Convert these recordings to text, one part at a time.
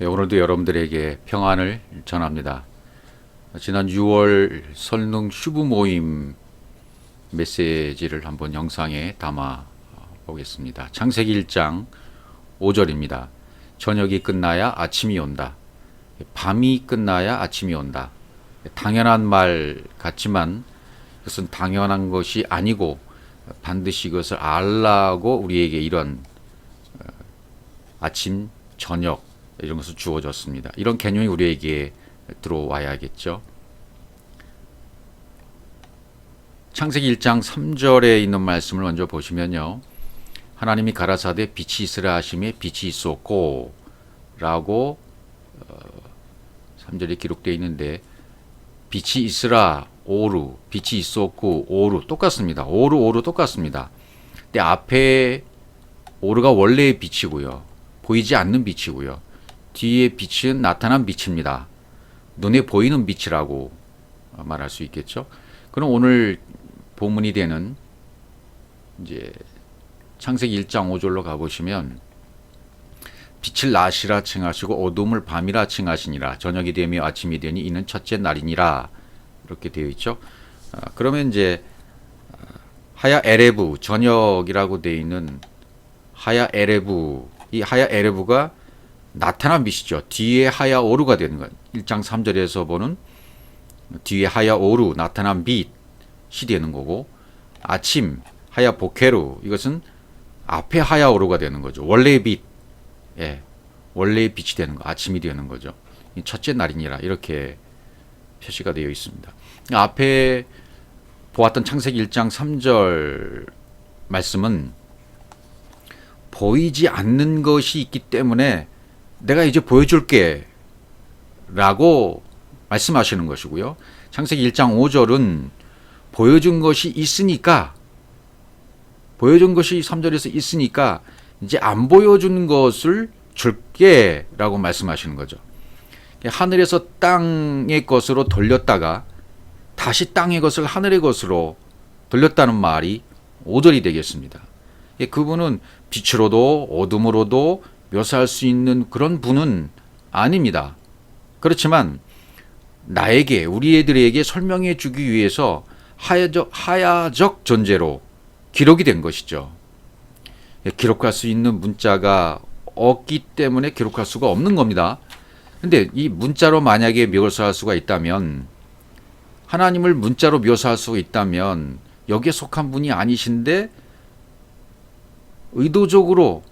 오늘도 여러분들에게 평안을 전합니다. 지난 6월 설능 휴부 모임 메시지를 한번 영상에 담아 보겠습니다. 창세기 1장 5절입니다. 저녁이 끝나야 아침이 온다. 밤이 끝나야 아침이 온다. 당연한 말 같지만 그것은 당연한 것이 아니고 반드시 그것을 알라고 우리에게 이런 아침, 저녁 이런 것을 주어졌습니다. 이런 개념이 우리에게 들어와야겠죠. 창세기 1장 3절에 있는 말씀을 먼저 보시면요. 하나님이 가라사대 빛이 있으라 하심에 빛이 있었고 라고 3절에 기록되어 있는데 빛이 있으라 오루, 빛이 있었고 오루 똑같습니다. 오루 똑같습니다. 근데 앞에 오루가 원래의 빛이고요. 보이지 않는 빛이고요. 뒤에 빛은 나타난 빛입니다. 눈에 보이는 빛이라고 말할 수 있겠죠. 그럼 오늘 본문이 되는 이제 창세기 1장 5절로 가보시면 빛을 낮이라 칭하시고 어둠을 밤이라 칭하시니라. 저녁이 되며 아침이 되니 이는 첫째 날이니라. 이렇게 되어 있죠. 그러면 이제 하야 에레브 저녁이라고 되어 있는 하야 에레브, 이 하야 에레브가 나타난 빛이죠. 뒤에 하야 오루가 되는 것. 1장 3절에서 보는 뒤에 하야 오루 나타난 빛이 되는 거고, 아침 하야 보케루 이것은 앞에 하야 오루가 되는 거죠. 원래의 빛, 원래의 빛이 되는 거, 아침이 되는 거죠. 첫째 날이니라 이렇게 표시가 되어 있습니다. 앞에 보았던 창세기 1장 3절 말씀은 보이지 않는 것이 있기 때문에 내가 이제 보여줄게 라고 말씀하시는 것이고요. 창세기 1장 5절은 보여준 것이 있으니까, 보여준 것이 3절에서 있으니까 이제 안 보여준 것을 줄게 라고 말씀하시는 거죠. 하늘에서 땅의 것으로 돌렸다가 다시 땅의 것을 하늘의 것으로 돌렸다는 말이 5절이 되겠습니다. 그분은 빛으로도 어둠으로도 묘사할 수 있는 그런 분은 아닙니다. 그렇지만 나에게, 우리 애들에게 설명해 주기 위해서 하야적 존재로 기록이 된 것이죠. 기록할 수 있는 문자가 없기 때문에 기록할 수가 없는 겁니다. 근데 이 문자로 만약에 묘사할 수가 있다면, 하나님을 문자로 묘사할 수가 있다면 여기에 속한 분이 아니신데 의도적으로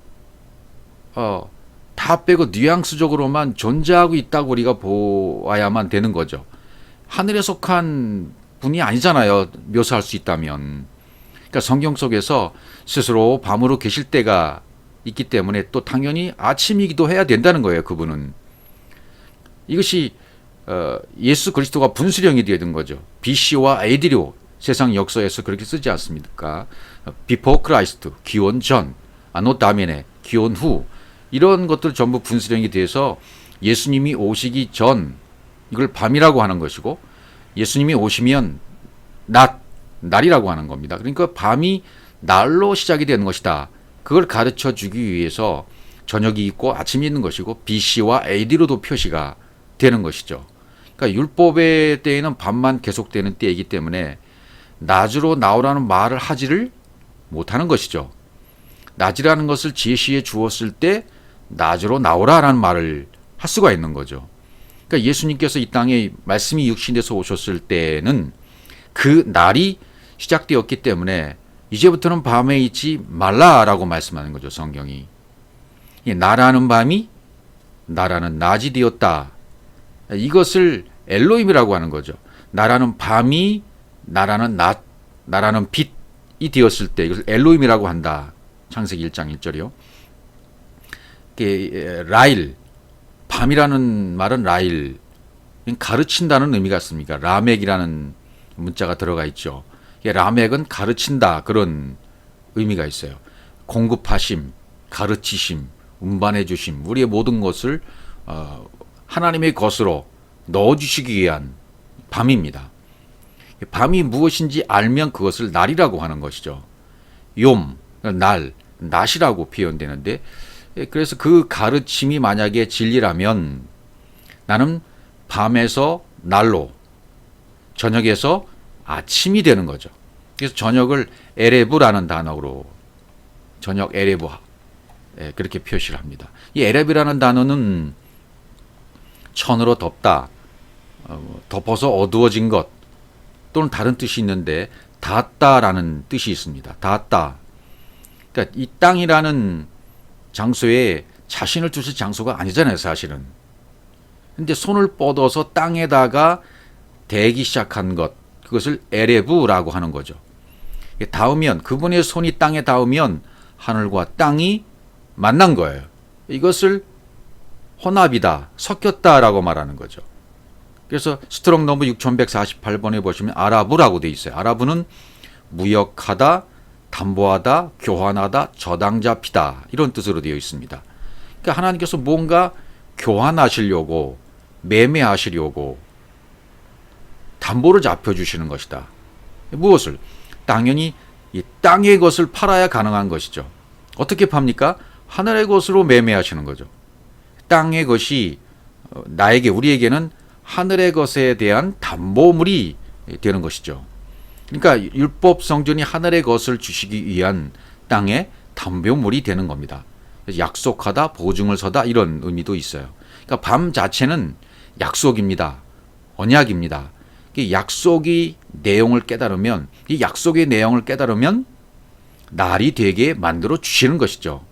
다 빼고 뉘앙스적으로만 존재하고 있다고 우리가 보아야만 되는 거죠. 하늘에 속한 분이 아니잖아요. 묘사할 수 있다면. 그러니까 성경 속에서 스스로 밤으로 계실 때가 있기 때문에 또 당연히 아침이기도 해야 된다는 거예요. 그분은. 이것이 예수 그리스도가 분수령이 되는 거죠. BC와 AD로 세상 역사에서 그렇게 쓰지 않습니까? Before Christ, 기원 전, 아노 다메네, 기원 후, 이런 것들 전부 분수령이 돼서 예수님이 오시기 전 이걸 밤이라고 하는 것이고, 예수님이 오시면 날이라고 하는 겁니다. 그러니까 밤이 날로 시작이 되는 것이다. 그걸 가르쳐 주기 위해서 저녁이 있고 아침이 있는 것이고 BC와 AD로도 표시가 되는 것이죠. 그러니까 율법의 때에는 밤만 계속되는 때이기 때문에 낮으로 나오라는 말을 하지를 못하는 것이죠. 낮이라는 것을 제시해 주었을 때 낮으로 나오라라는 말을 할 수가 있는 거죠. 그러니까 예수님께서 이 땅에 말씀이 육신돼서 오셨을 때는 그 날이 시작되었기 때문에 이제부터는 밤에 있지 말라라고 말씀하는 거죠. 성경이. 나라는 밤이 나라는 낮이 되었다. 이것을 엘로힘이라고 하는 거죠. 나라는 밤이 나라는 낮, 나라는 빛이 되었을 때 이것을 엘로힘이라고 한다. 창세기 1장 1절이요. 라일, 밤이라는 말은 라일, 가르친다는 의미가 있습니까? 라멕이라는 문자가 들어가 있죠. 라멕은 가르친다, 그런 의미가 있어요. 공급하심, 가르치심, 운반해 주심, 우리의 모든 것을 하나님의 것으로 넣어주시기 위한 밤입니다. 밤이 무엇인지 알면 그것을 날이라고 하는 것이죠. 욤, 날, 낮이라고 표현되는데 그래서 그 가르침이 만약에 진리라면 나는 밤에서 날로, 저녁에서 아침이 되는 거죠. 그래서 저녁을 에레브라는 단어로 저녁 에레브 그렇게 표시를 합니다. 이 에레브라는 단어는 천으로 덮다, 덮어서 어두워진 것 또는 다른 뜻이 있는데 닿았다라는 뜻이 있습니다. 닿았다. 그러니까 이 땅이라는 장소에 자신을 두실 장소가 아니잖아요, 사실은. 근데 손을 뻗어서 땅에다가 대기 시작한 것, 그것을 에레브라고 하는 거죠. 닿으면, 그분의 손이 땅에 닿으면 하늘과 땅이 만난 거예요. 이것을 혼합이다, 섞였다라고 말하는 거죠. 그래서 스트록 넘버 6148번에 보시면 아라브라고 돼 있어요. 아라브는 무역하다, 담보하다, 교환하다, 저당 잡히다 이런 뜻으로 되어 있습니다. 그러니까 하나님께서 뭔가 교환하시려고, 매매하시려고 담보를 잡혀주시는 것이다. 무엇을? 당연히 이 땅의 것을 팔아야 가능한 것이죠. 어떻게 팝니까? 하늘의 것으로 매매하시는 거죠. 땅의 것이 나에게, 우리에게는 하늘의 것에 대한 담보물이 되는 것이죠. 그러니까 율법 성전이 하늘의 것을 주시기 위한 땅의 담보물이 되는 겁니다. 약속하다, 보증을 서다 이런 의미도 있어요. 그러니까 밤 자체는 약속입니다. 언약입니다. 약속이 내용을 깨달으면, 이 약속의 내용을 깨달으면 날이 되게 만들어 주시는 것이죠.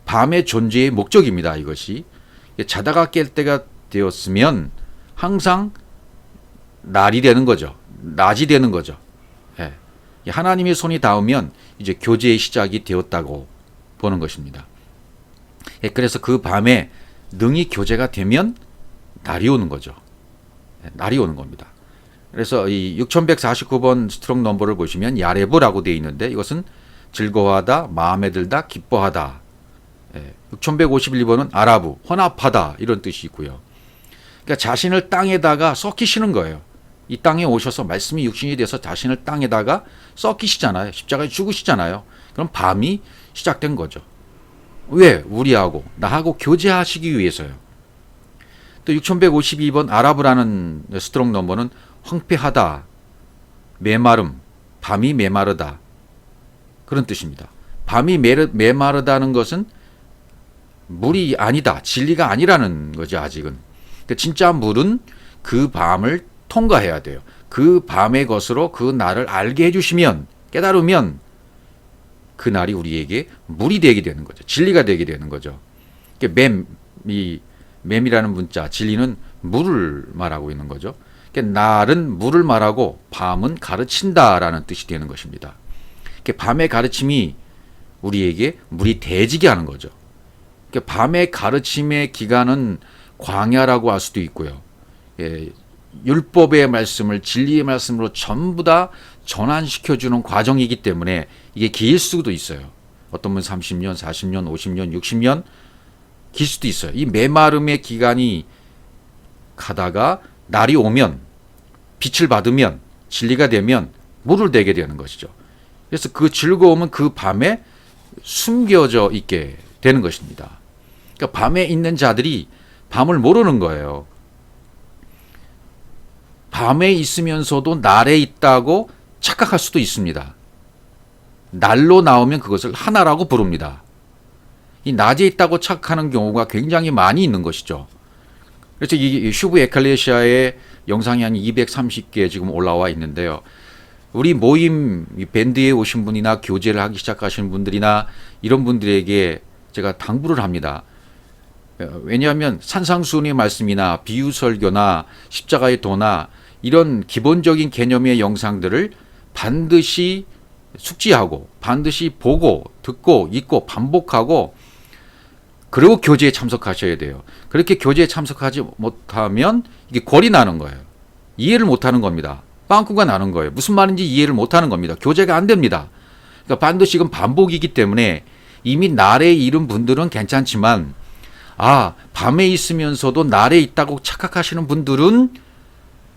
밤의 존재의 목적입니다. 이것이 자다가 깰 때가 되었으면 항상 날이 되는 거죠. 낮이 되는 거죠. 예. 하나님의 손이 닿으면 이제 교제의 시작이 되었다고 보는 것입니다. 예. 그래서 그 밤에 능히 교제가 되면 날이 오는 거죠. 예. 날이 오는 겁니다. 그래서 이 6149번 스트록 넘버를 보시면 야레브라고 되어 있는데 이것은 즐거워하다, 마음에 들다, 기뻐하다. 6151번은 아라브, 혼합하다 이런 뜻이 있고요. 그러니까 자신을 땅에다가 썩히시는 거예요. 이 땅에 오셔서 말씀이 육신이 돼서 자신을 땅에다가 썩히시잖아요. 십자가에 죽으시잖아요. 그럼 밤이 시작된 거죠. 왜? 우리하고 나하고 교제하시기 위해서요. 또 6152번 아라브라는 스트록 넘버는 황폐하다, 메마름, 밤이 메마르다 그런 뜻입니다. 밤이 메마르다는 것은 물이 아니다, 진리가 아니라는 거죠. 아직은. 그러니까 진짜 물은 그 밤을 통과해야 돼요. 그 밤의 것으로 그 날을 알게 해주시면, 깨달으면 그 날이 우리에게 물이 되게 되는 거죠. 진리가 되게 되는 거죠. 그러니까 맴이라는 문자, 진리는 물을 말하고 있는 거죠. 그러니까 날은 물을 말하고 밤은 가르친다라는 뜻이 되는 것입니다. 그러니까 밤의 가르침이 우리에게 물이 대지게 하는 거죠. 그러니까 밤의 가르침의 기간은 광야라고 할 수도 있고요. 예, 율법의 말씀을 진리의 말씀으로 전부 다 전환시켜주는 과정이기 때문에 이게 길 수도 있어요. 어떤 분 30년, 40년, 50년, 60년 길 수도 있어요. 이 메마름의 기간이 가다가 날이 오면, 빛을 받으면, 진리가 되면 물을 대게 되는 것이죠. 그래서 그 즐거움은 그 밤에 숨겨져 있게 되는 것입니다. 그러니까 밤에 있는 자들이 밤을 모르는 거예요. 밤에 있으면서도 날에 있다고 착각할 수도 있습니다. 날로 나오면 그것을 하나라고 부릅니다. 이 낮에 있다고 착각하는 경우가 굉장히 많이 있는 것이죠. 그래서 이 슈브 에클레시아의 영상이 한 230개 지금 올라와 있는데요. 우리 모임 밴드에 오신 분이나 교제를 하기 시작하신 분들이나 이런 분들에게 제가 당부를 합니다. 왜냐하면 산상수훈의 말씀이나 비유설교나 십자가의 도나 이런 기본적인 개념의 영상들을 반드시 숙지하고 반드시 보고 듣고 읽고 반복하고 그리고 교제에 참석하셔야 돼요. 그렇게 교제에 참석하지 못하면 이게 골이 나는 거예요. 이해를 못하는 겁니다. 빵꾸가 나는 거예요. 무슨 말인지 이해를 못하는 겁니다. 교제가 안 됩니다. 그러니까 반드시 이건 반복이기 때문에 이미 날에 이른 분들은 괜찮지만 밤에 있으면서도 날에 있다고 착각하시는 분들은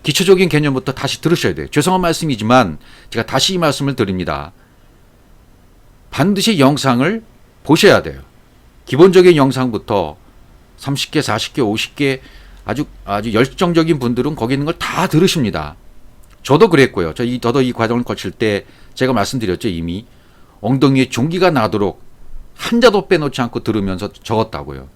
기초적인 개념부터 다시 들으셔야 돼요. 죄송한 말씀이지만 제가 다시 이 말씀을 드립니다. 반드시 영상을 보셔야 돼요. 기본적인 영상부터 30개, 40개, 50개 아주 열정적인 분들은 거기 있는 걸 다 들으십니다. 저도 그랬고요. 저도 이 과정을 거칠 때 제가 말씀드렸죠. 이미 엉덩이에 종기가 나도록 한자도 빼놓지 않고 들으면서 적었다고요.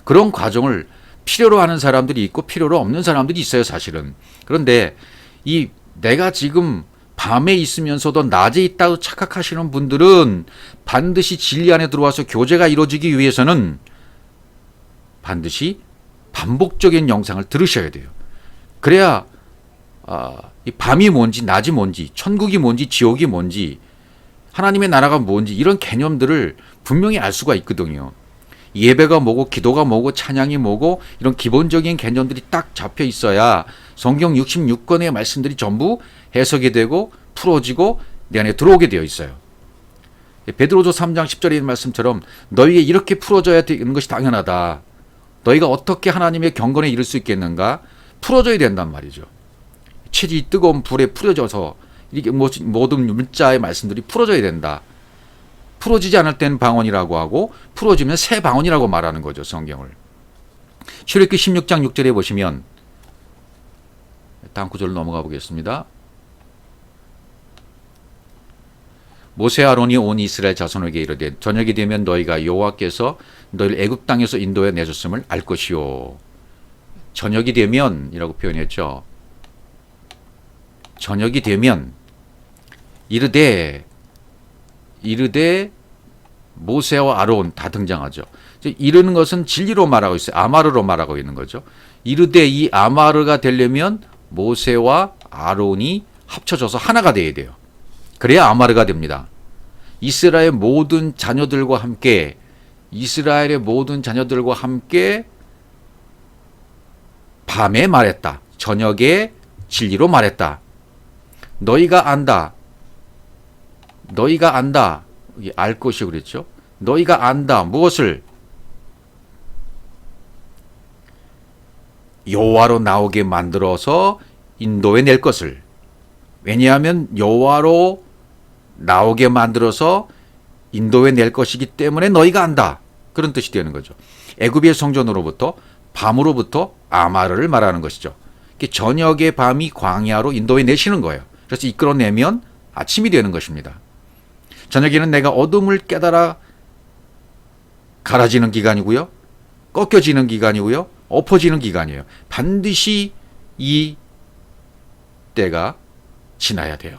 그런 과정을 필요로 하는 사람들이 있고 필요로 없는 사람들이 있어요, 사실은. 그런데 이 내가 지금 밤에 있으면서도 낮에 있다고 착각하시는 분들은 반드시 진리 안에 들어와서 교제가 이루어지기 위해서는 반드시 반복적인 영상을 들으셔야 돼요. 그래야 이 밤이 뭔지 낮이 뭔지 천국이 뭔지 지옥이 뭔지 하나님의 나라가 뭔지 이런 개념들을 분명히 알 수가 있거든요. 예배가 뭐고 기도가 뭐고 찬양이 뭐고 이런 기본적인 개념들이 딱 잡혀 있어야 성경 66권의 말씀들이 전부 해석이 되고 풀어지고 내 안에 들어오게 되어 있어요. 베드로서 3장 10절에 있는 말씀처럼 너희에게 이렇게 풀어져야 되는 것이 당연하다. 너희가 어떻게 하나님의 경건에 이를 수 있겠는가? 풀어져야 된단 말이죠. 채지 뜨거운 불에 풀어져서 이게 모든 문자의 말씀들이 풀어져야 된다. 풀어지지 않을 때는 방언이라고 하고 풀어지면 새 방언이라고 말하는 거죠. 성경을. 출애굽기 16장 6절에 보시면 다음 구절로 넘어가 보겠습니다. 모세 아론이 온 이스라엘 자손에게 이르되 저녁이 되면 너희가 여호와께서 너희를 애굽 땅에서 인도해 내셨음을 알 것이요. 저녁이 되면이라고 표현했죠. 저녁이 되면 이르되 모세와 아론 다 등장하죠. 이르는 것은 진리로 말하고 있어요. 아마르로 말하고 있는 거죠. 이르되 이 아마르가 되려면 모세와 아론이 합쳐져서 하나가 돼야 돼요. 그래야 아마르가 됩니다. 이스라엘의 모든 자녀들과 함께 밤에 말했다. 저녁에 진리로 말했다. 너희가 안다. 알 것이 그랬죠. 너희가 안다. 무엇을? 여호와로 나오게 만들어서 인도해 낼 것을. 왜냐하면 여호와로 나오게 만들어서 인도해 낼 것이기 때문에 너희가 안다. 그런 뜻이 되는 거죠. 애굽의 성전으로부터 밤으로부터 아마르를 말하는 것이죠. 저녁의 밤이 광야로 인도해 내시는 거예요. 그래서 이끌어내면 아침이 되는 것입니다. 저녁에는 내가 어둠을 깨달아 갈아지는 기간이고요. 꺾여지는 기간이고요. 엎어지는 기간이에요. 반드시 이 때가 지나야 돼요.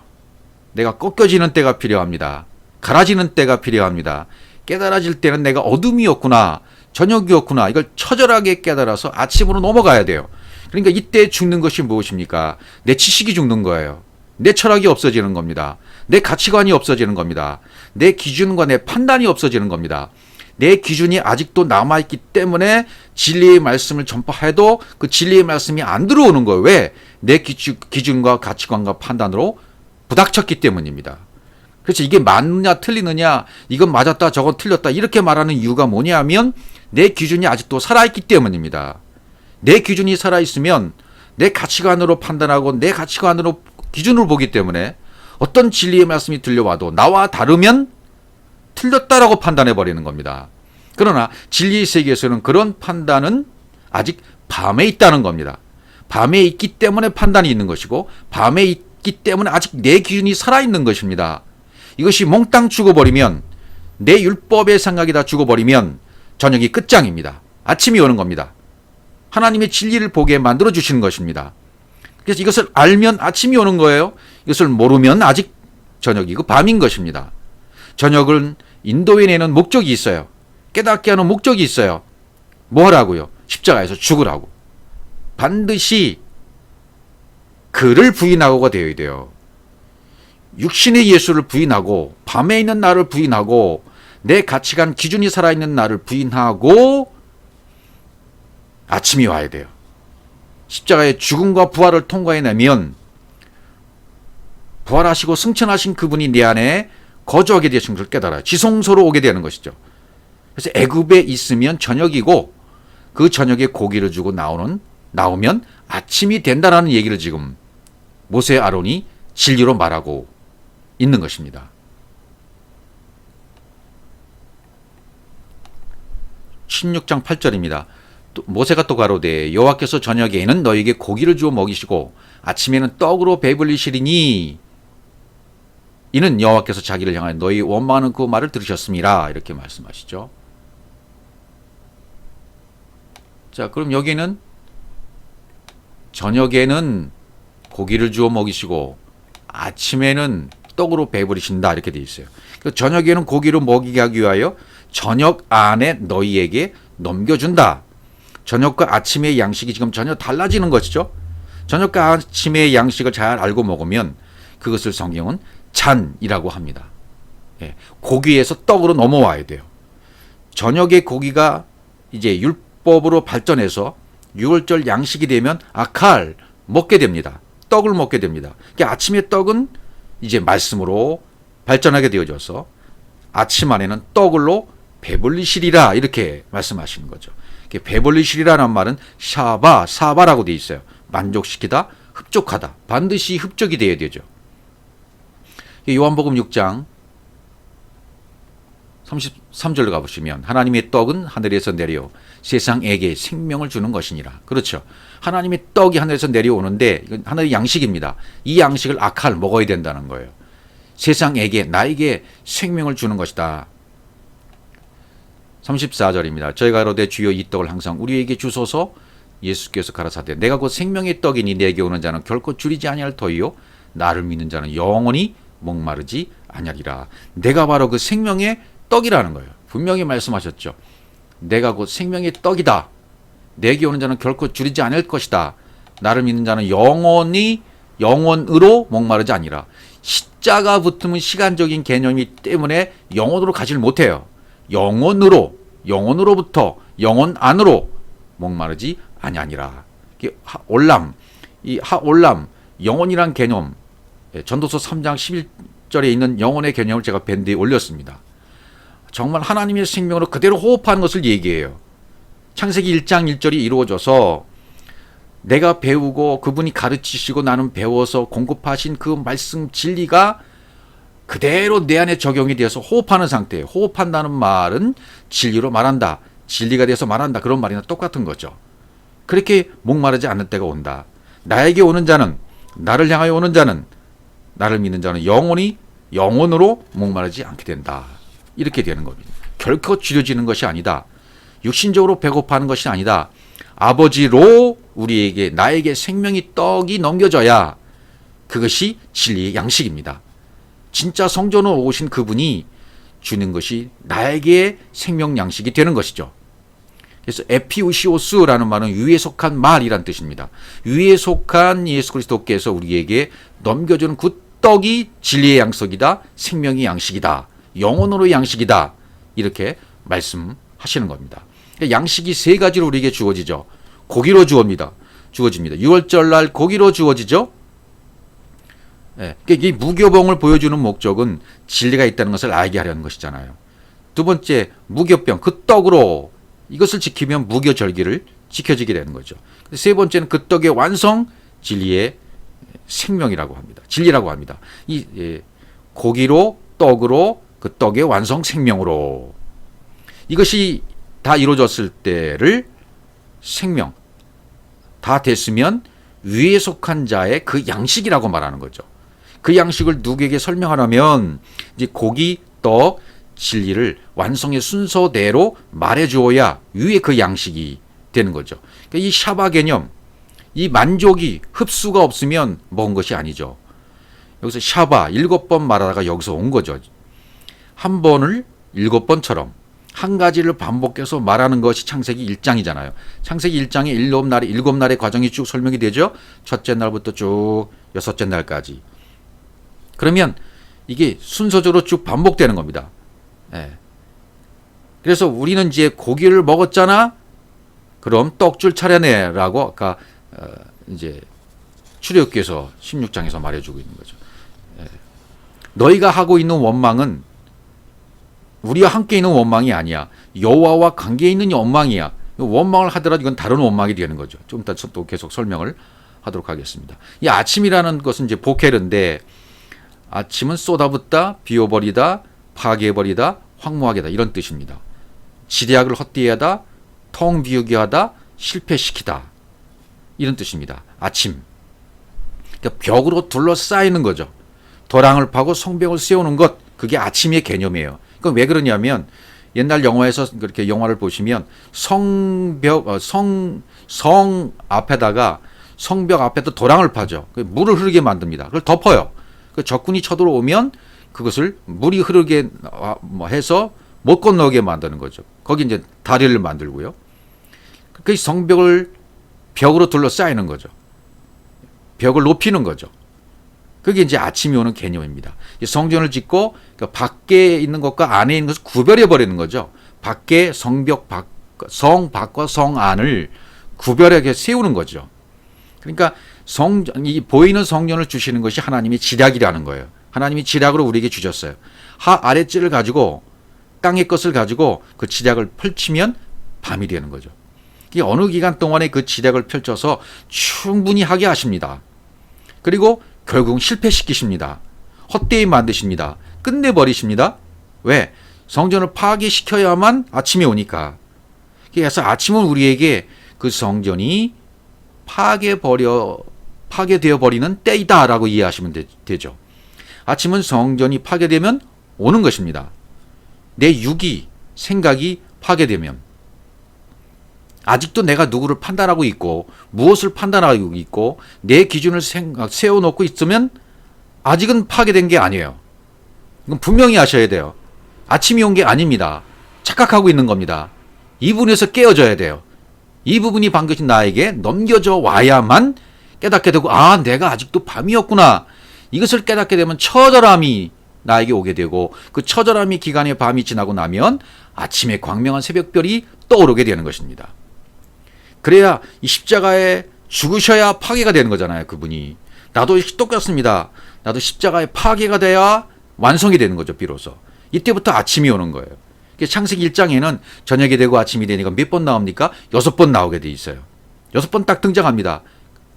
내가 꺾여지는 때가 필요합니다. 갈아지는 때가 필요합니다. 깨달아질 때는 내가 어둠이었구나. 저녁이었구나. 이걸 처절하게 깨달아서 아침으로 넘어가야 돼요. 그러니까 이때 죽는 것이 무엇입니까? 내 지식이 죽는 거예요. 내 철학이 없어지는 겁니다. 내 가치관이 없어지는 겁니다. 내 기준과 내 판단이 없어지는 겁니다. 내 기준이 아직도 남아있기 때문에 진리의 말씀을 전파해도 그 진리의 말씀이 안 들어오는 거예요. 왜? 내 기준과 가치관과 판단으로 부닥쳤기 때문입니다. 그래서 이게 맞느냐 틀리느냐, 이건 맞았다 저건 틀렸다 이렇게 말하는 이유가 뭐냐면 내 기준이 아직도 살아있기 때문입니다. 내 기준이 살아있으면 내 가치관으로 판단하고 내 가치관으로 기준을 보기 때문에 어떤 진리의 말씀이 들려와도 나와 다르면 틀렸다라고 판단해 버리는 겁니다. 그러나 진리의 세계에서는 그런 판단은 아직 밤에 있다는 겁니다. 밤에 있기 때문에 판단이 있는 것이고 밤에 있기 때문에 아직 내 기준이 살아있는 것입니다. 이것이 몽땅 죽어버리면 내 율법의 생각이 다 죽어버리면 저녁이 끝장입니다. 아침이 오는 겁니다. 하나님의 진리를 보게 만들어 주시는 것입니다. 그래서 이것을 알면 아침이 오는 거예요. 이것을 모르면 아직 저녁이고 밤인 것입니다. 저녁은 인도해내는 목적이 있어요. 깨닫게 하는 목적이 있어요. 뭐라고요? 십자가에서 죽으라고. 반드시 그를 부인하고가 되어야 돼요. 육신의 예수를 부인하고 밤에 있는 나를 부인하고 내 가치관 기준이 살아있는 나를 부인하고 아침이 와야 돼요. 십자가의 죽음과 부활을 통과해내면 부활하시고 승천하신 그분이 내 안에 거주하게 되신 것을 깨달아요. 지성소로 오게 되는 것이죠. 그래서 애굽에 있으면 저녁이고 그 저녁에 고기를 주고 나오면 아침이 된다라는 얘기를 지금 모세 아론이 진리로 말하고 있는 것입니다. 16장 8절입니다. 모세가 또 가로되 여호와께서 저녁에는 너희에게 고기를 주어 먹이시고 아침에는 떡으로 배불리시리니 이는 여호와께서 자기를 향하여 너희 원망하는 그 말을 들으셨음이라 이렇게 말씀하시죠. 자, 그럼 여기는 저녁에는 고기를 주어 먹이시고 아침에는 떡으로 배부리신다 이렇게 돼 있어요. 저녁에는 고기를 먹이게 하기 위하여 저녁 안에 너희에게 넘겨준다. 저녁과 아침의 양식이 지금 전혀 달라지는 것이죠. 저녁과 아침의 양식을 잘 알고 먹으면 그것을 성경은 잔이라고 합니다. 예, 고기에서 떡으로 넘어와야 돼요. 저녁에 고기가 이제 율법으로 발전해서 유월절 양식이 되면 아칼 먹게 됩니다. 떡을 먹게 됩니다. 그러니까 아침의 떡은 이제 말씀으로 발전하게 되어져서 아침 안에는 떡을로 배불리시리라 이렇게 말씀하시는 거죠. 배불리시리라는 말은 사바라고 되어 있어요. 만족시키다, 흡족하다. 반드시 흡족이 되어야 되죠. 요한복음 6장 33절로 가보시면 하나님의 떡은 하늘에서 내려 세상에게 생명을 주는 것이니라. 그렇죠. 하나님의 떡이 하늘에서 내려오는데 이건 하나의 양식입니다. 이 양식을 아칼 먹어야 된다는 거예요. 세상에게 나에게 생명을 주는 것이다. 34절입니다. 저희가 가로되 주여 이 떡을 항상 우리에게 주소서. 예수께서 가라사대 내가 곧 생명의 떡이니 내게 오는 자는 결코 줄이지 아니할 터이요 나를 믿는 자는 영원히 목마르지 아니하리라. 내가 바로 그 생명의 떡이라는 거예요. 분명히 말씀하셨죠. 내가 곧 생명의 떡이다. 내게 오는 자는 결코 줄이지 않을 것이다. 나를 믿는 자는 영원으로 목마르지 아니라. 십자가 붙으면 시간적인 개념이기 때문에 영원으로 가지를 못해요. 영원으로부터 영원 안으로 목마르지 아니하니라. 올람, 이 하올람, 영원이란 개념, 전도서 3장 11절에 있는 영혼의 개념을 제가 밴드에 올렸습니다. 정말 하나님의 생명으로 그대로 호흡하는 것을 얘기해요. 창세기 1장 1절이 이루어져서 내가 배우고 그분이 가르치시고 나는 배워서 공급하신 그 말씀 진리가 그대로 내 안에 적용이 되어서 호흡하는 상태예요. 호흡한다는 말은 진리로 말한다. 진리가 돼서 말한다. 그런 말이나 똑같은 거죠. 그렇게 목마르지 않는 때가 온다. 나에게 오는 자는, 나를 향하여 오는 자는, 나를 믿는 자는 영원으로 목마르지 않게 된다. 이렇게 되는 겁니다. 결코 줄여지는 것이 아니다. 육신적으로 배고파하는 것이 아니다. 아버지로 우리에게 나에게 생명의 떡이 넘겨져야 그것이 진리의 양식입니다. 진짜 성전으로 오신 그분이 주는 것이 나에게 생명 양식이 되는 것이죠. 그래서 에피우시오스라는 말은 위에 속한 말이란 뜻입니다. 위에 속한 예수 그리스도께서 우리에게 넘겨주는 그 떡이 진리의 양식이다. 생명의 양식이다. 영혼으로의 양식이다. 이렇게 말씀하시는 겁니다. 양식이 세 가지로 우리에게 주어지죠. 고기로 주어집니다. 유월절날 고기로 주어지죠. 이 무교병을 보여주는 목적은 진리가 있다는 것을 알게 하려는 것이잖아요. 두 번째, 무교병, 그 떡으로 이것을 지키면 무교절기를 지켜지게 되는 거죠. 세 번째는 그 떡의 완성, 진리의 생명이라고 합니다. 진리라고 합니다. 이 고기로, 떡으로, 그 떡의 완성 생명으로. 이것이 다 이루어졌을 때를 생명, 다 됐으면 위에 속한 자의 그 양식이라고 말하는 거죠. 그 양식을 누구에게 설명하려면 이제 고기, 떡, 진리를 완성의 순서대로 말해 주어야 위에 그 양식이 되는 거죠. 그러니까 이 샤바 개념, 이 만족이 흡수가 없으면 먹은 것이 아니죠. 여기서 샤바 7번 말하다가 여기서 온 거죠. 한 번을 7번처럼 한 가지를 반복해서 말하는 것이 창세기 1장이잖아요. 창세기 1장에 7날의 과정이 쭉 설명이 되죠. 첫째 날부터 쭉 여섯째 날까지. 그러면 이게 순서적으로 쭉 반복되는 겁니다. 그래서 우리는 이제 고기를 먹었잖아. 그럼 떡줄 차려내라고 아까 이제 출애굽기에서 16장에서 말해주고 있는 거죠. 너희가 하고 있는 원망은 우리와 함께 있는 원망이 아니야. 여호와와 관계에 있는 원망이야. 원망을 하더라도 이건 다른 원망이 되는 거죠. 좀 이따 또 계속 설명을 하도록 하겠습니다. 이 아침이라는 것은 이제 보켈인데 아침은 쏟아붓다, 비워버리다, 파괴해버리다, 황무하게다 이런 뜻입니다. 지략을 헛되이 하다, 텅 비우게 하다, 실패시키다. 이런 뜻입니다. 아침. 그러니까 벽으로 둘러싸이는 거죠. 도랑을 파고 성벽을 세우는 것, 그게 아침의 개념이에요. 그건 왜 그러냐면 옛날 영화에서 그렇게 영화를 보시면 성 앞에다가 성벽 앞에다 도랑을 파죠. 물을 흐르게 만듭니다. 그걸 덮어요. 적군이 쳐들어오면 그것을 물이 흐르게 해서 못 건너게 만드는 거죠. 거기 이제 다리를 만들고요. 그 성벽을 벽으로 둘러싸이는 거죠. 벽을 높이는 거죠. 그게 이제 아침이 오는 개념입니다. 성전을 짓고 밖에 있는 것과 안에 있는 것을 구별해 버리는 거죠. 밖에 성벽 성 밖과 성 안을 구별하게 세우는 거죠. 그러니까 이 보이는 성전을 주시는 것이 하나님의 지략이라는 거예요. 하나님이 지략으로 우리에게 주셨어요. 아랫지를 가지고 땅의 것을 가지고 그 지략을 펼치면 밤이 되는 거죠. 이게 어느 기간 동안에 그 지략을 펼쳐서 충분히 하게 하십니다. 그리고 결국은 실패시키십니다. 헛되이 만드십니다. 끝내버리십니다. 왜? 성전을 파괴시켜야만 아침이 오니까. 그래서 아침은 우리에게 그 성전이 파괴되어 버리는 때이다라고 이해하시면 되죠. 아침은 성전이 파괴되면 오는 것입니다. 내 육이, 생각이 파괴되면 아직도 내가 누구를 판단하고 있고 무엇을 판단하고 있고 내 기준을 세워놓고 있으면 아직은 파괴된 게 아니에요. 이건 분명히 아셔야 돼요. 아침이 온 게 아닙니다. 착각하고 있는 겁니다. 이 부분에서 깨어져야 돼요. 이 부분이 반드시 나에게 넘겨져 와야만 깨닫게 되고 내가 아직도 밤이었구나. 이것을 깨닫게 되면 처절함이 나에게 오게 되고 그 처절함이 기간의 밤이 지나고 나면 아침에 광명한 새벽별이 떠오르게 되는 것입니다. 그래야 이 십자가에 죽으셔야 파괴가 되는 거잖아요. 그분이. 나도 똑같습니다. 나도 십자가에 파괴가 돼야 완성이 되는 거죠. 비로소. 이때부터 아침이 오는 거예요. 창세기 1장에는 저녁이 되고 아침이 되니까 몇 번 나옵니까? 6번 나오게 돼 있어요. 6번 딱 등장합니다.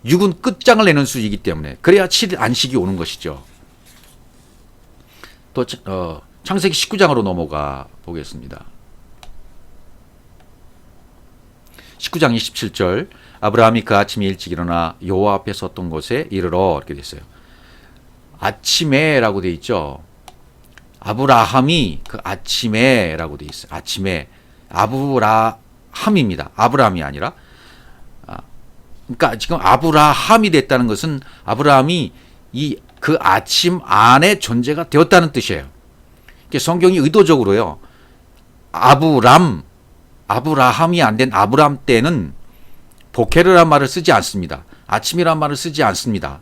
6은 끝장을 내는 수이기 때문에. 그래야 7일 안식이 오는 것이죠. 또 창세기 19장으로 넘어가 보겠습니다. 19장 27절 아브라함이 그 아침에 일찍 일어나 여호와 앞에 섰던 곳에 이르러 이렇게 돼 있어요. 아침에라고 돼 있죠. 아브라함이 그 아침에라고 돼 있어요. 아침에 아브라함입니다. 아브라함이 아니라 그러니까 지금 아브라함이 됐다는 것은 아브라함이 그 아침 안에 존재가 되었다는 뜻이에요. 성경이 의도적으로요. 아브라함이 안 된 아브람 때는 보케르란 말을 쓰지 않습니다. 아침이란 말을 쓰지 않습니다.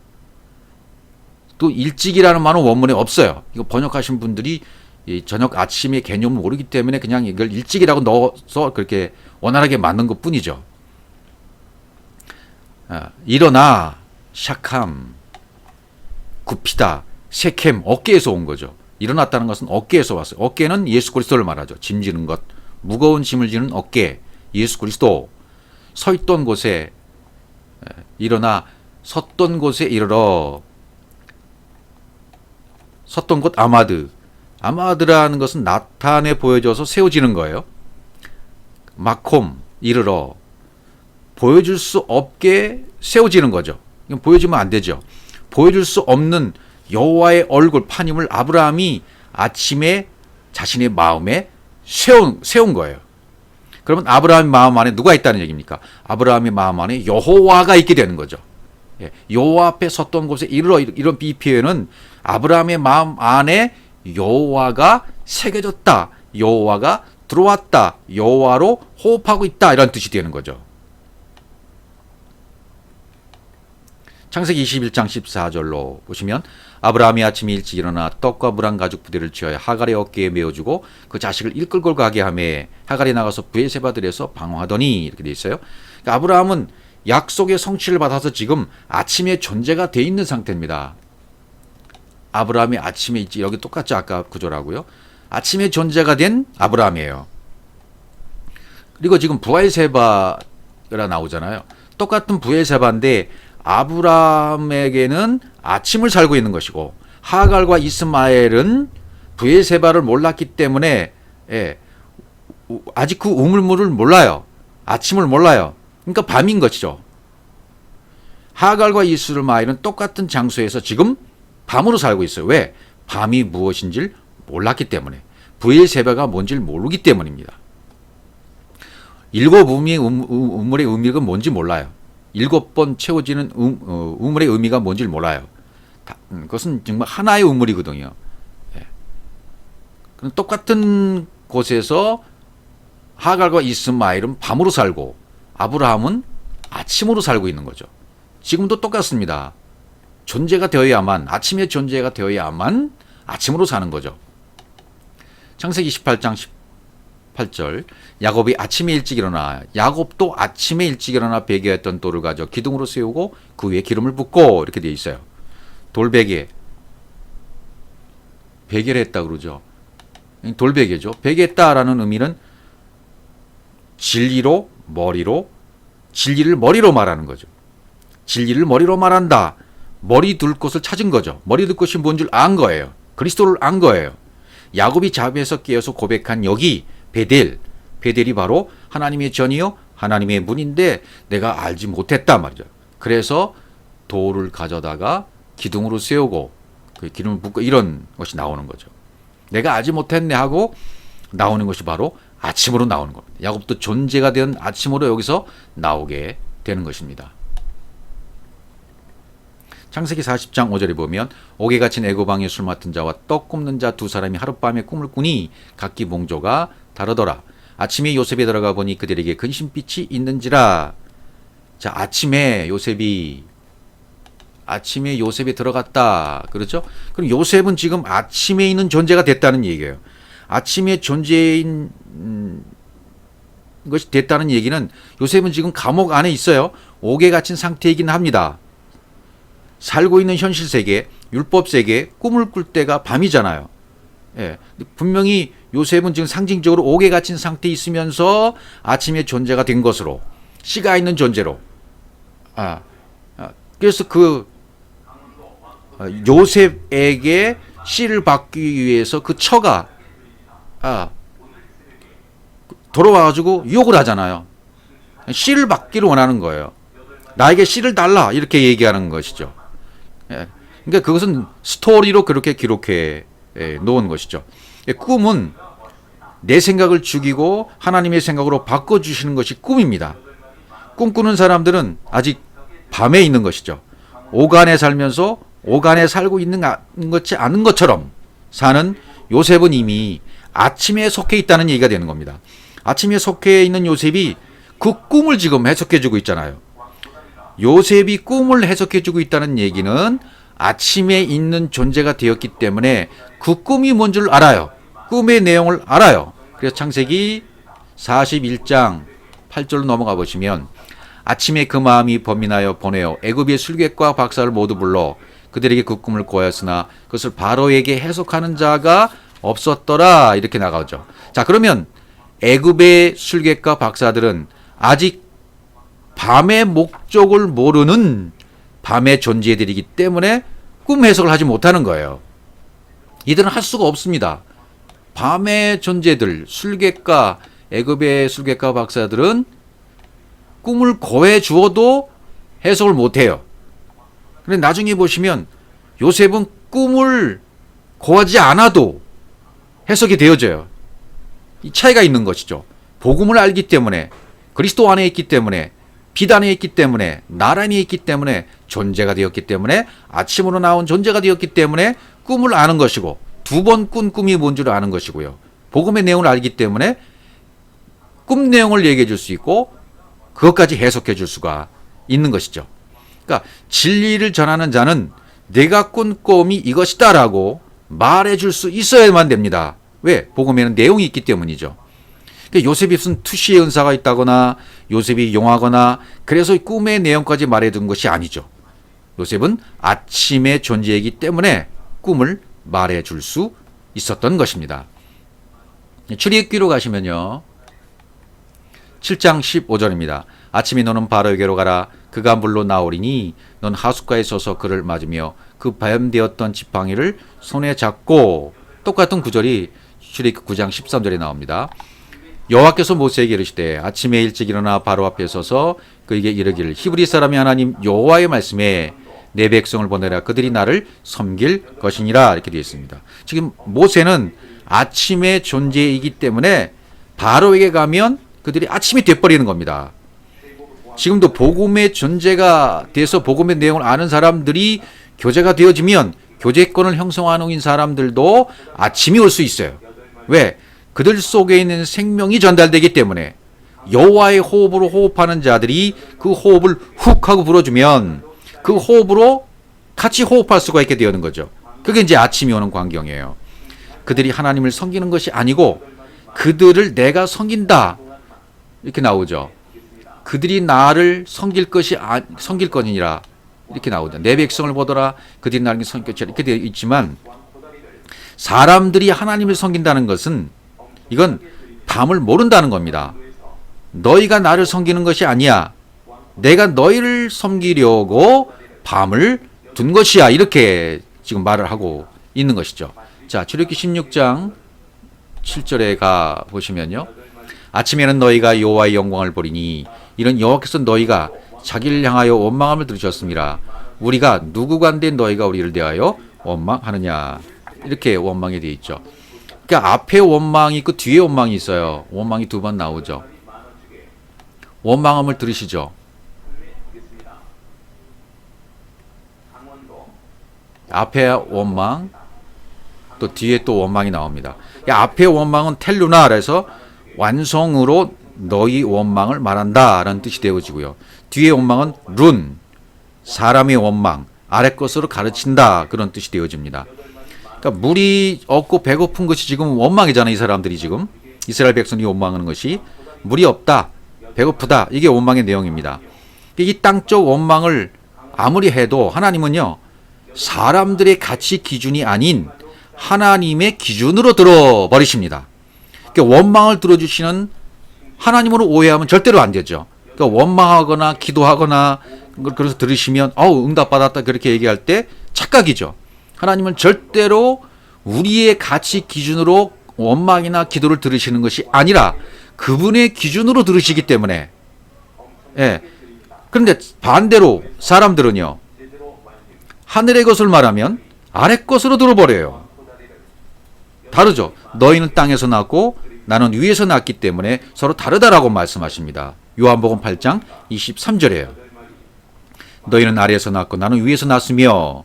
또 일찍이라는 말은 원문에 없어요. 이거 번역하신 분들이 저녁 아침의 개념을 모르기 때문에 그냥 이걸 일찍이라고 넣어서 그렇게 원활하게 만든 것 뿐이죠. 일어나, 샤캄, 굽히다, 세켐, 어깨에서 온 거죠. 일어났다는 것은 어깨에서 왔어요. 어깨는 예수 그리스도를 말하죠. 짐지는 것, 무거운 짐을 지는 어깨, 예수 그리스도. 서 있던 곳에 일어나, 섰던 곳에 이르러. 섰던 곳 아마드. 아마드라는 것은 나타내 보여져서 세워지는 거예요. 마콤, 이르러. 보여줄 수 없게 세워지는 거죠. 이건 보여주면 안 되죠. 보여줄 수 없는 여호와의 얼굴, 판임을 아브라함이 아침에 자신의 마음에 세운 거예요. 그러면 아브라함의 마음 안에 누가 있다는 얘기입니까? 아브라함의 마음 안에 여호와가 있게 되는 거죠. 여호와 앞에 섰던 곳에 이르러, 이런 이 표현은 아브라함의 마음 안에 여호와가 새겨졌다, 여호와가 들어왔다, 여호와로 호흡하고 있다, 이런 뜻이 되는 거죠. 창세기 21장 14절로 보시면 아브라함이 아침에 일찍 일어나 떡과 물 한 가죽 부대를 취하여 하갈의 어깨에 메어주고 그 자식을 이끌고 가게 하매 하갈이 나가서 브에세바들에서 방황하더니 이렇게 돼 있어요. 그러니까 아브라함은 약속의 성취를 받아서 지금 아침에 존재가 돼 있는 상태입니다. 아브라함이 아침에 있지, 여기 똑같죠. 아까 구조라고요. 아침에 존재가 된 아브라함이에요. 그리고 지금 브에세바가 나오잖아요. 똑같은 브에세바인데 아브라함에게는 아침을 살고 있는 것이고 하갈과 이스마엘은 브에세바를 몰랐기 때문에 아직 그 우물물을 몰라요. 아침을 몰라요. 그러니까 밤인 것이죠. 하갈과 이스마엘은 똑같은 장소에서 지금 밤으로 살고 있어요. 왜? 밤이 무엇인지를 몰랐기 때문에. 브엘세바가 뭔지를 모르기 때문입니다. 일곱 우물의 의미가 뭔지 몰라요. 7번 채워지는 우물의 의미가 뭔지를 몰라요. 그것은 정말 하나의 우물이거든요. 예. 그럼 똑같은 곳에서 하갈과 이스마엘은 밤으로 살고 아브라함은 아침으로 살고 있는 거죠. 지금도 똑같습니다. 존재가 되어야만, 아침의 존재가 되어야만 아침으로 사는 거죠. 창세기 18장 18절, 야곱이 아침에 일찍 일어나, 야곱도 아침에 일찍 일어나 베개했던 돌을 가져 기둥으로 세우고 그 위에 기름을 붓고, 이렇게 되어 있어요. 돌베개, 베개를 했다 그러죠. 돌베개죠. 베개했다라는 의미는 진리를 머리로 말하는 거죠. 진리를 머리로 말한다. 머리 둘 곳을 찾은 거죠. 머리 둘 곳이 뭔 줄 안 거예요. 그리스도를 안 거예요. 야곱이 잠에서 깨어서 고백한 여기 베델이 바로 하나님의 전이요 하나님의 문인데 내가 알지 못했다 말이죠. 그래서 돌을 가져다가 기둥으로 세우고 그 기름을 붓고 이런 것이 나오는 거죠. 내가 알지 못했네 하고 나오는 것이 바로 아침으로 나오는 겁니다. 야곱도 존재가 된 아침으로 여기서 나오게 되는 것입니다. 창세기 40장 5절에 보면 옥에 갇힌 애고방에 술 맡은 자와 떡 굽는 자 두 사람이 하룻밤에 꿈을 꾸니 각기 봉조가 다르더라. 아침에 요셉에 들어가 보니 그들에게 근심빛이 있는지라. 자, 아침에 요셉이 들어갔다. 그렇죠? 그럼 요셉은 지금 아침에 있는 존재가 됐다는 얘기예요. 아침에 존재인 것이 됐다는 얘기는 요셉은 지금 감옥 안에 있어요. 옥에 갇힌 상태이긴 합니다. 살고 있는 현실 세계, 율법 세계, 꿈을 꿀 때가 밤이잖아요. 예, 분명히 요셉은 지금 상징적으로 옥에 갇힌 상태에 있으면서 아침에 존재가 된 것으로, 씨가 있는 존재로. 그래서 요셉에게 씨를 받기 위해서 그 처가 돌아와가지고 유혹을 하잖아요. 씨를 받기를 원하는 거예요. 나에게 씨를 달라 이렇게 얘기하는 것이죠. 예. 그러니까 그것은 스토리로 그렇게 기록해 놓은 것이죠. 꿈은 내 생각을 죽이고 하나님의 생각으로 바꿔주시는 것이 꿈입니다. 꿈꾸는 사람들은 아직 밤에 있는 것이죠. 오간에 살면서 오간에 살고 있는 것이 않은 것처럼 사는 요셉은 이미 아침에 속해 있다는 얘기가 되는 겁니다. 아침에 속해 있는 요셉이 그 꿈을 지금 해석해주고 있잖아요. 요셉이 꿈을 해석해주고 있다는 얘기는 아침에 있는 존재가 되었기 때문에 그 꿈이 뭔 줄 알아요. 꿈의 내용을 알아요. 그래서 창세기 41장 8절로 넘어가 보시면 아침에 그 마음이 범민하여 보내어 애굽의 술객과 박사를 모두 불러 그들에게 그 꿈을 고하였으나 그것을 바로에게 해석하는 자가 없었더라. 이렇게 나가죠. 자, 그러면 애굽의 술객과 박사들은 아직 밤의 목적을 모르는 밤의 존재들이기 때문에 꿈 해석을 하지 못하는 거예요. 이들은 할 수가 없습니다. 밤의 존재들, 술객과 애굽의 술객과 박사들은 꿈을 고해 주어도 해석을 못해요. 그런데 나중에 보시면 요셉은 꿈을 고하지 않아도 해석이 되어져요. 이 차이가 있는 것이죠. 복음을 알기 때문에, 그리스도 안에 있기 때문에, 빛 안에 있기 때문에, 나란히 있기 때문에, 존재가 되었기 때문에, 아침으로 나온 존재가 되었기 때문에 꿈을 아는 것이고, 두 번 꾼 꿈이 뭔 줄 아는 것이고요. 복음의 내용을 알기 때문에 꿈 내용을 얘기해 줄 수 있고 그것까지 해석해 줄 수가 있는 것이죠. 그러니까 진리를 전하는 자는 내가 꾼 꿈이 이것이다 라고 말해 줄 수 있어야만 됩니다. 왜? 복음에는 내용이 있기 때문이죠. 그러니까 요셉이 무슨 투시의 은사가 있다거나 요셉이 용하거나 그래서 꿈의 내용까지 말해 둔 것이 아니죠. 요셉은 아침의 존재이기 때문에 꿈을 말해 줄 수 있었던 것입니다. 출애굽기로 가시면요. 7장 15절입니다. 아침에 너는 바로에게로 가라. 그가 물로 나오리니 넌 하숫가에 서서 그를 맞으며 그 발염되었던 지팡이를 손에 잡고 똑같은 구절이 출애굽기 9장 13절에 나옵니다. 여호와께서 모세에게 이르시되 아침에 일찍 일어나 바로 앞에 서서 그에게 이르기를 히브리 사람이 하나님 여호와의 말씀에 내 백성을 보내라 그들이 나를 섬길 것이니라 이렇게 되어 있습니다. 지금 모세는 아침의 존재이기 때문에 바로에게 가면 그들이 아침이 돼버리는 겁니다. 지금도 복음의 존재가 돼서 복음의 내용을 아는 사람들이 교제가 되어지면 교제권을 형성하는 사람들도 아침이 올 수 있어요. 왜? 그들 속에 있는 생명이 전달되기 때문에 여호와의 호흡으로 호흡하는 자들이 그 호흡을 훅 하고 불어주면 그 호흡으로 같이 호흡할 수가 있게 되는 거죠. 그게 이제 아침이 오는 광경이에요. 그들이 하나님을 섬기는 것이 아니고 그들을 내가 섬긴다 이렇게 나오죠. 그들이 나를 섬길 것이니라 이렇게 나오죠. 내 백성을 보더라 그들이 나를 섬길 것이라 이렇게 되어 있지만 사람들이 하나님을 섬긴다는 것은 이건 밤을 모른다는 겁니다. 너희가 나를 섬기는 것이 아니야. 내가 너희를 섬기려고 밤을 둔 것이야. 이렇게 지금 말을 하고 있는 것이죠. 자, 출애굽기 16장 7절에 가 보시면요. 아침에는 너희가 여호와의 영광을 보리니 이런 여호와께서 너희가 자기를 향하여 원망함을 들으셨습니다. 우리가 누구간데 너희가 우리를 대하여 원망하느냐. 이렇게 원망이 되어 있죠. 그러니까 앞에 원망이 있고 뒤에 원망이 있어요. 원망이 두 번 나오죠. 원망함을 들으시죠. 앞에 원망 또 뒤에 또 원망이 나옵니다. 앞에 원망은 텔루나 그래서 완성으로 너희 원망을 말한다라는 뜻이 되어지고요. 뒤에 원망은 룬 사람의 원망 아래 것으로 가르친다 그런 뜻이 되어집니다. 그러니까 물이 없고 배고픈 것이 지금 원망이잖아요. 이 사람들이 지금 이스라엘 백성이 원망하는 것이 물이 없다 배고프다 이게 원망의 내용입니다. 이 땅적 원망을 아무리 해도 하나님은요 사람들의 가치 기준이 아닌 하나님의 기준으로 들어버리십니다. 그러니까 원망을 들어주시는 하나님으로 오해하면 절대로 안 되죠. 그러니까 원망하거나 기도하거나 그래서 들으시면 응답받았다 그렇게 얘기할 때 착각이죠. 하나님은 절대로 우리의 가치 기준으로 원망이나 기도를 들으시는 것이 아니라 그분의 기준으로 들으시기 때문에 그런데 반대로 사람들은요 하늘의 것을 말하면 아래 것으로 들어버려요. 다르죠. 너희는 땅에서 났고 나는 위에서 났기 때문에 서로 다르다라고 말씀하십니다. 요한복음 8장 23절이에요. 너희는 아래에서 났고 나는 위에서 났으며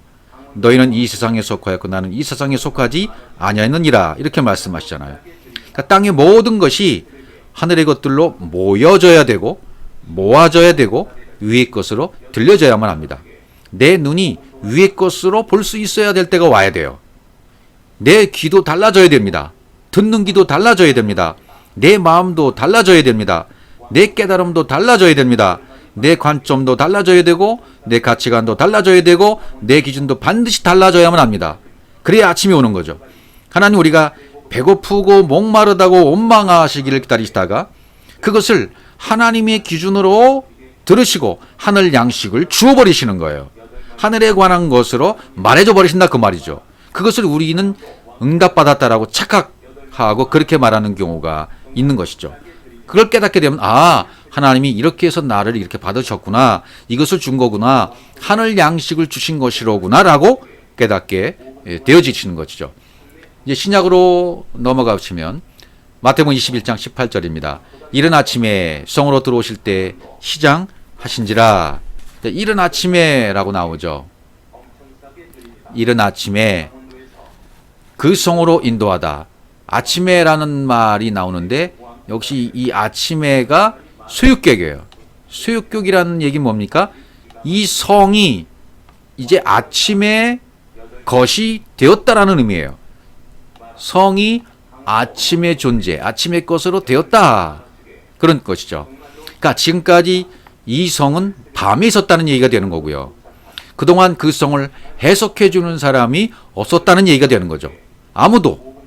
너희는 이 세상에 속하였고 나는 이 세상에 속하지 아니하였느니라 이렇게 말씀하시잖아요. 그러니까 땅의 모든 것이 하늘의 것들로 모여져야 되고 모아져야 되고 위의 것으로 들려져야만 합니다. 내 눈이 위의 것으로 볼 수 있어야 될 때가 와야 돼요. 내 귀도 달라져야 됩니다. 듣는 귀도 달라져야 됩니다. 내 마음도 달라져야 됩니다. 내 깨달음도 달라져야 됩니다. 내 관점도 달라져야 되고 내 가치관도 달라져야 되고 내 기준도 반드시 달라져야만 합니다. 그래야 아침이 오는 거죠. 하나님 우리가 배고프고 목마르다고 원망하시기를 기다리시다가 그것을 하나님의 기준으로 들으시고 하늘 양식을 주어버리시는 거예요. 하늘에 관한 것으로 말해줘 버리신다 그 말이죠. 그것을 우리는 응답받았다라고 착각하고 그렇게 말하는 경우가 있는 것이죠. 그걸 깨닫게 되면 하나님이 이렇게 해서 나를 이렇게 받으셨구나 이것을 준 거구나 하늘 양식을 주신 것이로구나 라고 깨닫게 되어지시는 것이죠. 이제 신약으로 넘어가시면 마태복음 21장 18절입니다. 이른 아침에 성으로 들어오실 때 시장하신지라. 이른 아침에 라고 나오죠. 이른 아침에 그 성으로 인도하다. 아침에라는 말이 나오는데 역시 이 아침에가 소유격이에요. 소유격이라는 얘기는 뭡니까? 이 성이 이제 아침의 것이 되었다라는 의미예요. 성이 아침의 존재, 아침의 것으로 되었다. 그런 것이죠. 그러니까 지금까지 이 성은 밤에 있었다는 얘기가 되는 거고요. 그동안 그 성을 해석해 주는 사람이 없었다는 얘기가 되는 거죠. 아무도.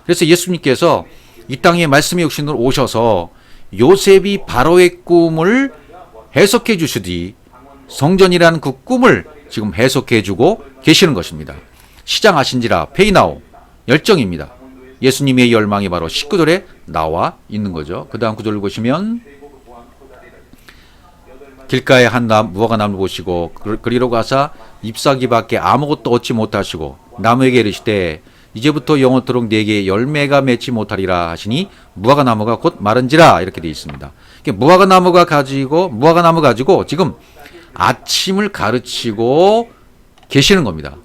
그래서 예수님께서 이 땅에 말씀의 육신으로 오셔서 요셉이 바로의 꿈을 해석해 주시되 성전이라는 그 꿈을 지금 해석해 주고 계시는 것입니다. 시장하신지라 페이나오 열정입니다. 예수님의 열망이 바로 19절에 나와 있는 거죠. 그 다음 구절을 보시면 길가에 한 무화과 나무를 보시고 그리로 가사 잎사귀밖에 아무것도 얻지 못하시고 나무에게 이르시되 이제부터 영원토록 네게 열매가 맺지 못하리라 하시니 무화과 나무가 곧 마른지라 이렇게 되어 있습니다. 무화과 나무 가지고 지금 아침을 가르치고 계시는 겁니다.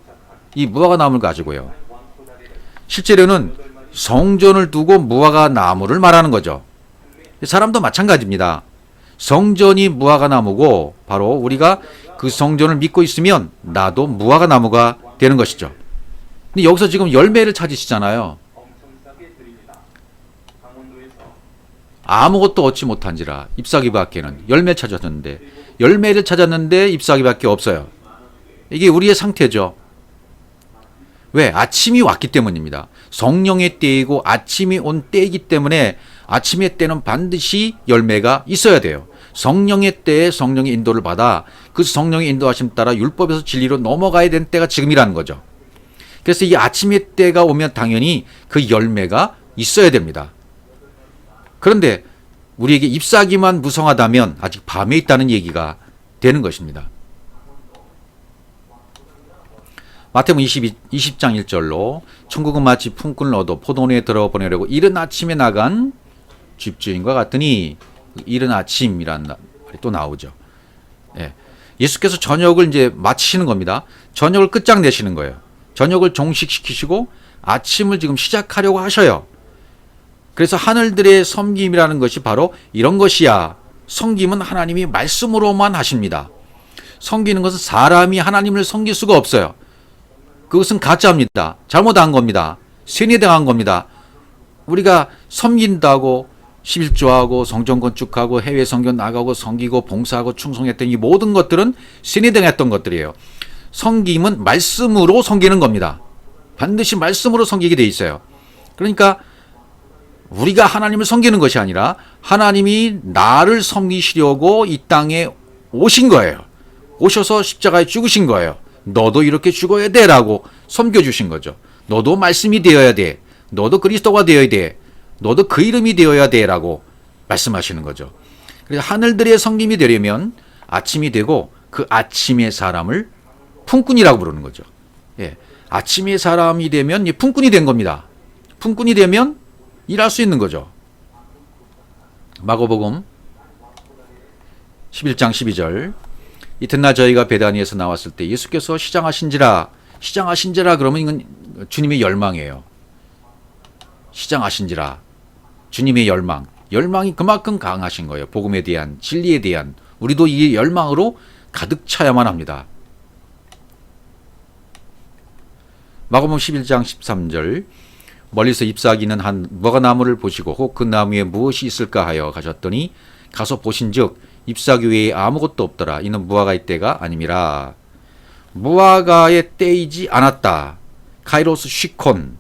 이 무화과 나무를 가지고요. 실제로는 성전을 두고 무화과 나무를 말하는 거죠. 사람도 마찬가지입니다. 성전이 무화과 나무고 바로 우리가 그 성전을 믿고 있으면 나도 무화과 나무가 되는 것이죠. 근데 여기서 지금 열매를 찾으시잖아요. 아무것도 얻지 못한지라 잎사귀밖에는 열매를 찾았는데 잎사귀밖에 없어요. 이게 우리의 상태죠. 왜? 아침이 왔기 때문입니다. 성령의 때이고 아침이 온 때이기 때문에 아침의 때는 반드시 열매가 있어야 돼요. 성령의 때에 성령의 인도를 받아 그 성령의 인도하심 따라 율법에서 진리로 넘어가야 되는 때가 지금이라는 거죠. 그래서 이 아침의 때가 오면 당연히 그 열매가 있어야 됩니다. 그런데 우리에게 잎사귀만 무성하다면 아직 밤에 있다는 얘기가 되는 것입니다. 마태복음 20장 1절로 천국은 마치 품꾼을 얻어 포도원에 들어보내려고 이른 아침에 나간 집주인과 같으니 이른 아침이라는 말이 또 나오죠. 예. 예수께서 저녁을 이제 마치시는 겁니다. 저녁을 끝장내시는 거예요. 저녁을 종식시키시고 아침을 지금 시작하려고 하셔요. 그래서 하늘들의 섬김이라는 것이 바로 이런 것이야. 섬김은 하나님이 말씀으로만 하십니다. 섬기는 것은 사람이 하나님을 섬길 수가 없어요. 그것은 가짜입니다. 잘못한 겁니다. 세뇌당한 겁니다. 우리가 섬긴다고 11조하고 성전 건축하고 해외 선교 나가고 섬기고 봉사하고 충성했던 이 모든 것들은 세뇌당했던 것들이에요. 섬김은 말씀으로 섬기는 겁니다. 반드시 말씀으로 섬기게 돼 있어요. 그러니까 우리가 하나님을 섬기는 것이 아니라 하나님이 나를 섬기시려고 이 땅에 오신 거예요. 오셔서 십자가에 죽으신 거예요. 너도 이렇게 죽어야 돼 라고 섬겨주신 거죠. 너도 말씀이 되어야 돼. 너도 그리스도가 되어야 돼. 너도 그 이름이 되어야 돼 라고 말씀하시는 거죠. 그래서 하늘들의 섬김이 되려면 아침이 되고 그 아침의 사람을 품꾼이라고 부르는 거죠. 예, 아침의 사람이 되면 품꾼이 된 겁니다. 품꾼이 되면 일할 수 있는 거죠. 마가복음 11장 12절 이튿날 저희가 베다니에서 나왔을 때 예수께서 시장하신지라 그러면 이건 주님의 열망이에요. 시장하신지라 주님의 열망이 그만큼 강하신 거예요. 복음에 대한 진리에 대한 우리도 이 열망으로 가득 차야만 합니다. 마가복음 11장 13절 멀리서 잎사귀는 한 무화과 나무를 보시고 혹 그 나무에 무엇이 있을까 하여 가셨더니 가서 보신즉 잎사귀 외에 아무것도 없더라. 이는 무화과의 때가 아님이라. 무화과의 때이지 않았다. 카이로스 시콘.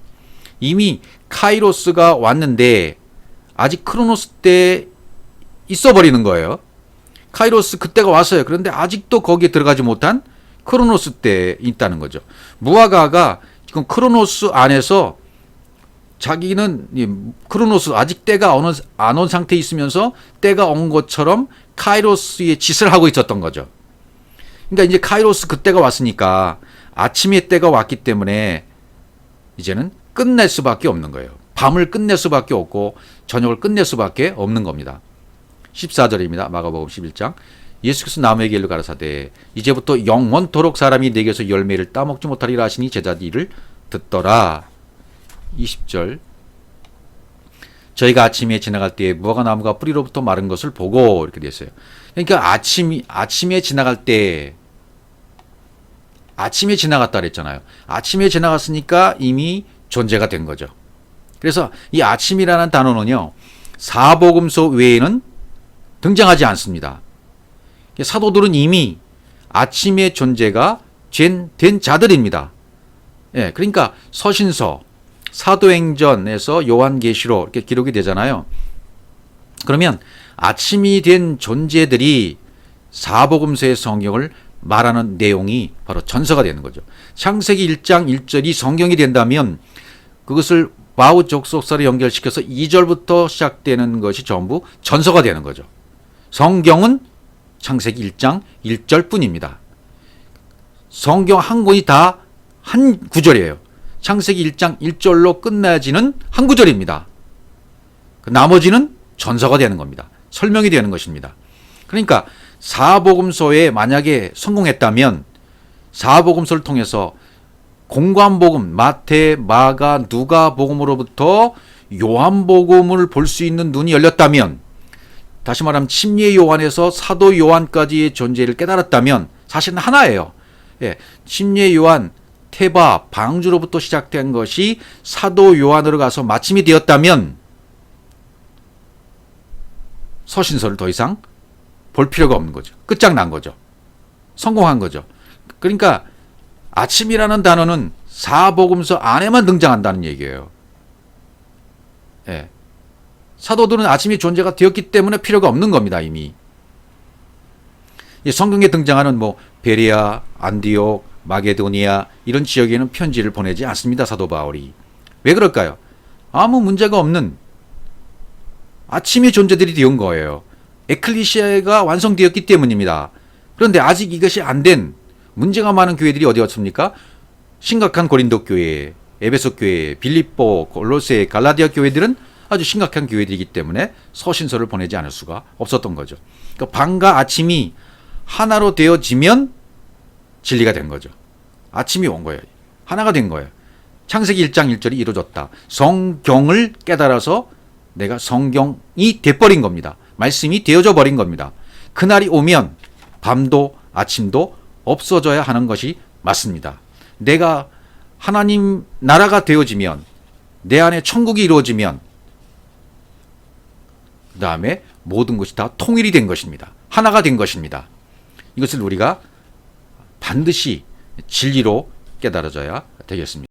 이미 카이로스가 왔는데 아직 크로노스 때 있어버리는 거예요. 카이로스 그때가 왔어요. 그런데 아직도 거기에 들어가지 못한 크로노스 때에 있다는 거죠. 무화과가 지금 크로노스 안에서 자기는 크로노스 아직 때가 안 온 상태에 있으면서 때가 온 것처럼 카이로스의 짓을 하고 있었던 거죠. 그러니까 이제 카이로스 그때가 왔으니까 아침의 때가 왔기 때문에 이제는 끝낼 수밖에 없는 거예요. 밤을 끝낼 수밖에 없고 저녁을 끝낼 수밖에 없는 겁니다. 14절입니다. 마가복음 11장 예수께서 나무에게 일러 가라사대 이제부터 영원토록 사람이 내게서 열매를 따먹지 못하리라 하시니 제자들이 듣더라. 20절 저희가 아침에 지나갈 때에 무화과 나무가 뿌리로부터 마른 것을 보고 이렇게 됐어요. 그러니까 아침에 지나갈 때 아침에 지나갔다 그랬잖아요. 아침에 지나갔으니까 이미 존재가 된 거죠. 그래서 이 아침이라는 단어는요. 사복음서 외에는 등장하지 않습니다. 사도들은 이미 아침의 존재가 된 자들입니다. 예, 그러니까 서신서 사도행전에서 요한계시록 이렇게 기록이 되잖아요. 그러면 아침이 된 존재들이 사복음서의 성경을 말하는 내용이 바로 전서가 되는 거죠. 창세기 1장 1절이 성경이 된다면 그것을 바우 접속사를 연결시켜서 2절부터 시작되는 것이 전부 전서가 되는 거죠. 성경은 창세기 1장 1절뿐입니다. 성경 한 권이 다 한 구절이에요. 창세기 1장 1절로 끝나지는 한 구절입니다. 나머지는 전서가 되는 겁니다. 설명이 되는 것입니다. 그러니까 사복음서에 만약에 성공했다면 사복음서를 통해서 공관복음, 마태, 마가, 누가복음으로부터 요한복음을 볼 수 있는 눈이 열렸다면, 다시 말하면 침례 요한에서 사도 요한까지의 존재를 깨달았다면 사실은 하나예요. 예, 침례 요한, 테바, 방주로부터 시작된 것이 사도 요한으로 가서 마침이 되었다면 서신서를 더 이상 볼 필요가 없는 거죠. 끝장난 거죠. 성공한 거죠. 그러니까 아침이라는 단어는 사복음서 안에만 등장한다는 얘기예요. 예. 사도들은 아침이 존재가 되었기 때문에 필요가 없는 겁니다, 이미. 성경에 등장하는 베레아, 안디옥, 마게도니아 이런 지역에는 편지를 보내지 않습니다, 사도 바울이. 왜 그럴까요? 아무 문제가 없는 아침의 존재들이 되은 거예요. 에클리시아가 완성되었기 때문입니다. 그런데 아직 이것이 안 된 문제가 많은 교회들이 어디였습니까? 심각한 고린도 교회, 에베소 교회, 빌립보, 골로새, 갈라디아 교회들은 아주 심각한 교회들이기 때문에 서신서를 보내지 않을 수가 없었던 거죠. 그러니까 밤과 아침이 하나로 되어지면 진리가 된 거죠. 아침이 온 거예요. 하나가 된 거예요. 창세기 1장 1절이 이루어졌다. 성경을 깨달아서 내가 성경이 돼버린 겁니다. 말씀이 되어져 버린 겁니다. 그날이 오면 밤도 아침도 없어져야 하는 것이 맞습니다. 내가 하나님 나라가 되어지면, 내 안에 천국이 이루어지면 그 다음에 모든 것이 다 통일이 된 것입니다. 하나가 된 것입니다. 이것을 우리가 반드시 진리로 깨달아져야 되겠습니다.